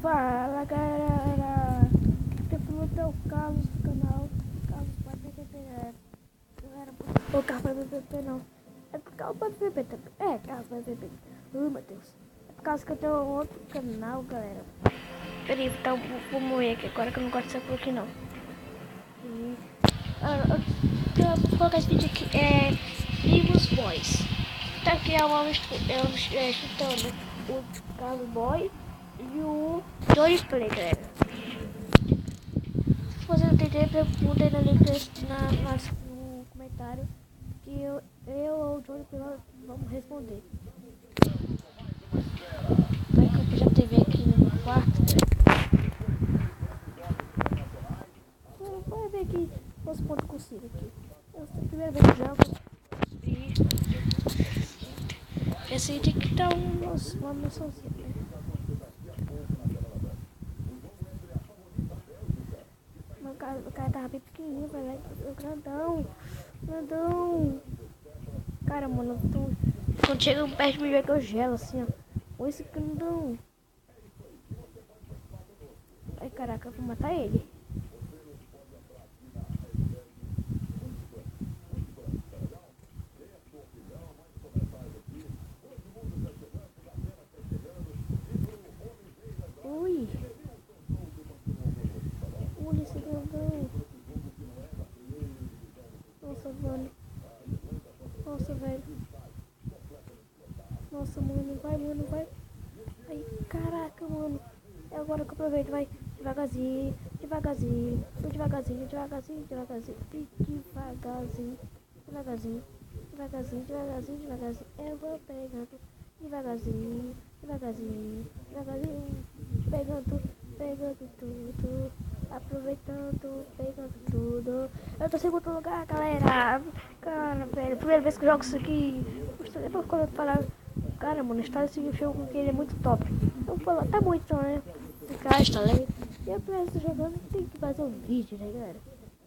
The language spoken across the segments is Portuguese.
Fala galera, aqui é o Carlos do canal Carlos para PPP, galera, o Carlos para PPP não, é por causa do PPP também, Carlos para PPP, meu Deus, é por causa que eu tenho outro canal, galera. Peraí, então vou morrer aqui agora que eu não gosto dessa cor aqui não. E eu vou colocar esse vídeo aqui, Vivos Boys. Tá aqui chutando o Carlos Boy e o Johnny Play, galera. Se você não entender, pergunta aí no link no comentário que eu ou o Johnny Play vamos responder. Vai que eu já teve aqui no quarto. Vai ver aqui os pontos que eu consigo aqui. É a primeira vez que eu jogo. Esse aqui que tá uma missãozinha, né? O cara tava bem pequenininho, velho. Grandão. Cara, mano, quando chega perto de mim, é que eu gelo, assim, ó. Olha esse grandão. Ai, caraca, eu vou matar ele. Ui. Olha esse grandão. Nossa, mano. Nossa, velho. Nossa, mano, vai. Ai, caraca, mano. É agora que eu aproveito, vai. Devagarzinho. Eu vou pegando devagarzinho. Pegando tudo. Aproveitando, pegando tudo. Eu tô em segundo lugar, galera. Cara, velho, primeira vez que eu jogo isso aqui. Depois quando eu falar, cara, mano, está esse jogo que ele é muito top. Eu vou falar, tá bom então, né? Cara, está legal. E a primeira vez jogando, tem que fazer um vídeo, né, galera?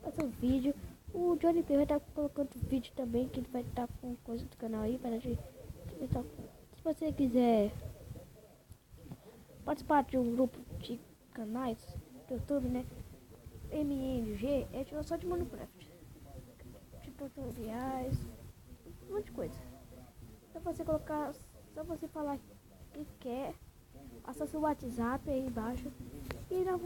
Fazer um vídeo. O Johnny P vai estar colocando vídeo também, que ele vai estar com coisa do canal aí, para gente. Se você quiser participar de um grupo de canais do YouTube, né? MNG é só de Minecraft, de tutoriais, um monte de coisa. Só você falar que quer, acesse o WhatsApp aí embaixo e nós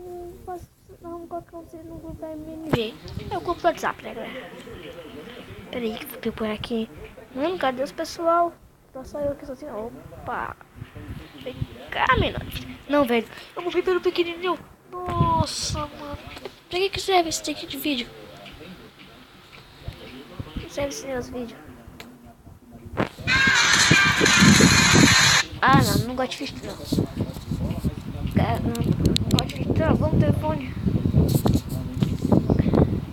vamos colocar você no grupo da MNG. É o grupo do WhatsApp, né, galera? Peraí que eu vou por aqui. Mano, cadê os pessoal? Tô só eu aqui sozinho. Opa! Ah, menor. Não, velho. Eu vou vir pelo pequenininho. Nossa, mano. Pra que serve esse tipo de vídeo? Que serve esse meus vídeos? Ah, não gosto de vídeo, não. Cara, não gosto de vídeo, não. Vamos no telefone.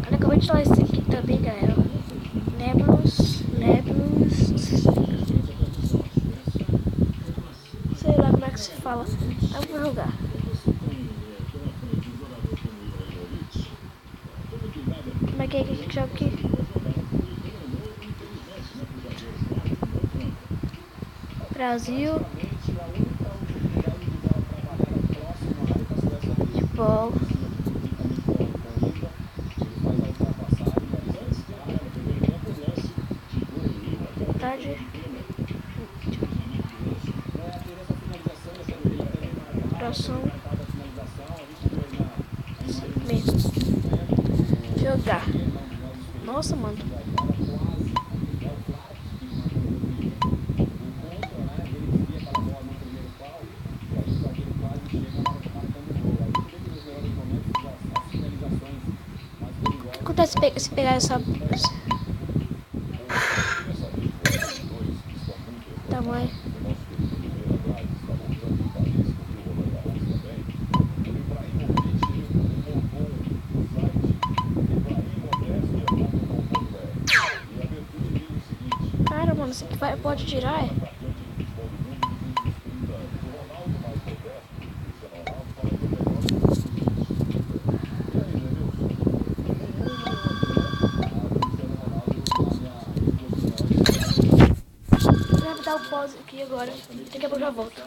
Olha, acabei de instalar esse aqui também, galera. Nebulous. Sei lá como é que se fala. Eu vou jogar. Como é que joga aqui? Brasil. Futebol. Tarde. Coração. Mesmo. Jogar. Nossa, mano. O que acontece se pegar essa tamanho? Cara, mano, isso aqui pode tirar, Vou dar o pause aqui agora. Daqui a pouco eu já volto.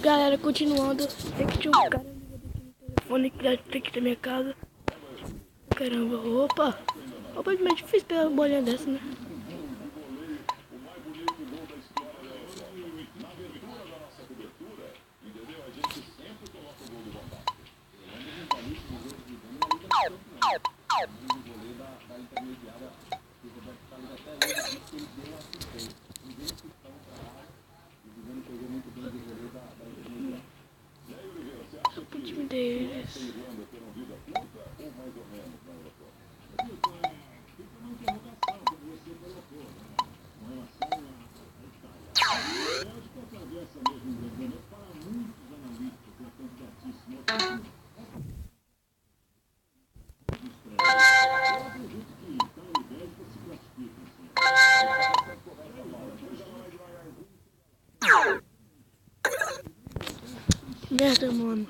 Galera, continuando, tem que tinha um cara ligado aqui no telefone que já tem que ter minha casa. Caramba, opa, é meio difícil pegar uma bolinha dessa, né? O time deles. Merda, mano.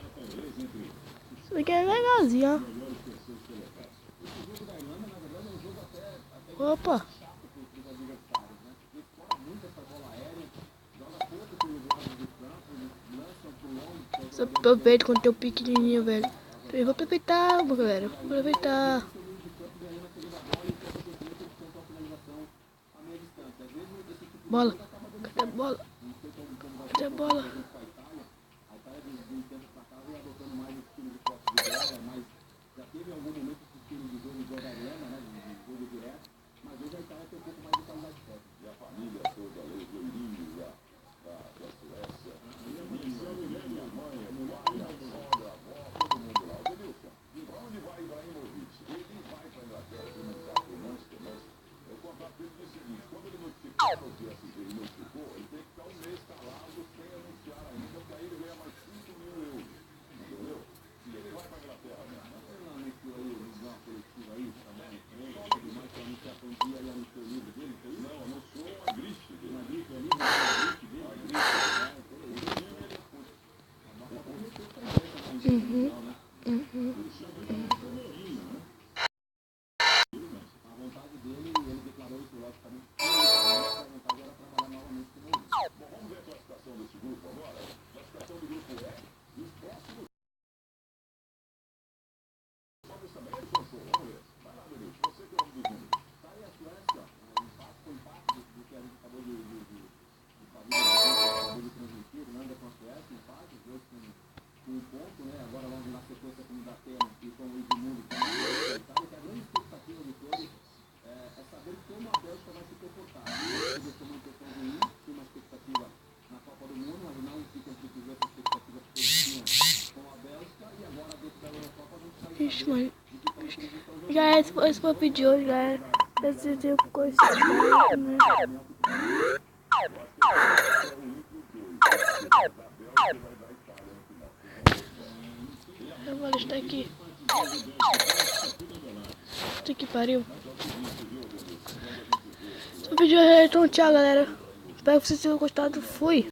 Isso aqui é legalzinho, ó. Opa. Só aproveito quando tem um pequenininho, velho. Eu vou aproveitar, galera. Vou aproveitar. Bola. Cadê a bola? Cadê a bola? Ixi, mano. Já esse foi o vídeo de hoje, galera. Esse tipo de coisa, né? Eu vou listar aqui. Puta que pariu. Esse foi o vídeo de hoje, então tchau, galera. Espero que vocês tenham gostado. Fui.